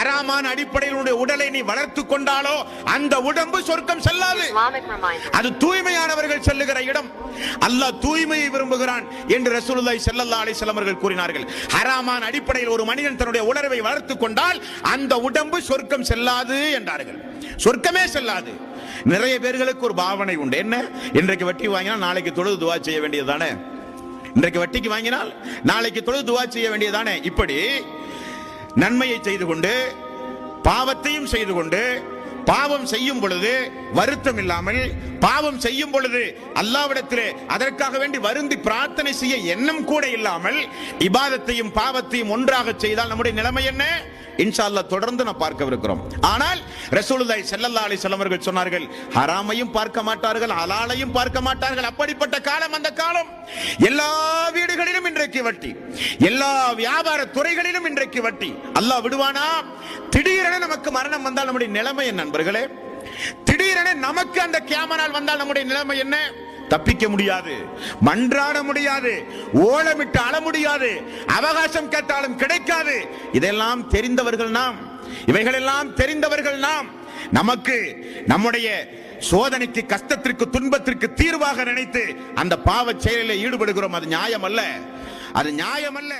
ஹராமான அடிப்படையில் உடலை நீ வளர்த்து கொண்டாலோ அந்த உடம்பு சொர்க்கம் செல்லாது. அது தூய்மையானவர்கள் செல்லுகிற இடம். அல்லாஹ் தூய்மையை விரும்புகிறான் என்று ரசூலுல்லாஹி ஸல்லல்லாஹு அலைஹி வஸல்லம் அவர்கள் கூறினார்கள். ஹராமான அடிப்படையில் ஒரு மனிதன் தன்னுடைய உணர்வை வளர்த்து கொண்டால் அந்த உடம்பு சொர்க்கம் செல்லாது என்றார்கள். சொர்க்கமே செல்லாது. நிறைய பேர்களுக்கு ஒரு பாவனை உண்டு. என்ன, இன்றைக்கு வட்டி வாங்கினால் நாளைக்கு தொழுது துஆ செய்ய வேண்டியதுதானே, இன்றைக்கு வட்டிக்கு வாங்கினால் நாளைக்கு தொழுது துஆ செய்ய வேண்டியதுதானே. இப்படி நன்மையை செய்து கொண்டு பாவத்தையும் செய்து கொண்டு, பாவம் செய்யும் பொழுது வருத்தம் இல்லாமல், பாவம் செய்யும் பொழுது அல்லாஹ்விடத்திலே அதற்காக வேண்டி வருந்தி பிரார்த்தனை செய்ய எண்ணம் கூட இல்லாமல் இபாதத்தையும் பாவத்தையும் ஒன்றாக செய்தால் நம்முடைய நிலைமை என்ன? இன்ஷா அல்லாஹ் தொடர்ந்து நான் பார்க்கவிருக்கிறோம். ஆனால் ரசூலுல்லாஹி ஸல்லல்லாஹு அலைஹி வஸல்லம் அவர்கள் சொன்னார்கள், ஹராமையும் பார்க்க மாட்டார்கள், ஹலாலையும் பார்க்க மாட்டார்கள். அப்படிப்பட்ட காலம் அந்த காலம். எல்லா வீடுகளிலும் இன்றைக்கு வட்டி, எல்லா வியாபார துறைகளிலும் இன்றைக்கு வட்டி. அல்லாஹ் விடுவானா? திடீரென நமக்கு மரணம் வந்தால் நம்முடைய நிலைமை என்ன நண்பர்களே? திடீரென நமக்கு அந்த கியாமத் நாள் வந்தால் நம்முடைய நிலைமை என்ன? தப்பிக்க முடியாது, மன்றாட முடியாது, ஓலமிட்டு அழ முடியாது, அவகாசம் கேட்டாலும் கிடைக்காது. இதெல்லாம் தெரிந்தவர்கள் நாம், இவைகளெல்லாம் தெரிந்தவர்கள் நாம். நமக்கு நம்முடைய சோதனைக்கு, கஷ்டத்திற்கு, துன்பத்திற்கு தீர்வாக நினைத்து அந்த பாவ செயலில் ஈடுபடுகிறோம். அது நியாயம் அல்ல, அது நியாயம் அல்ல.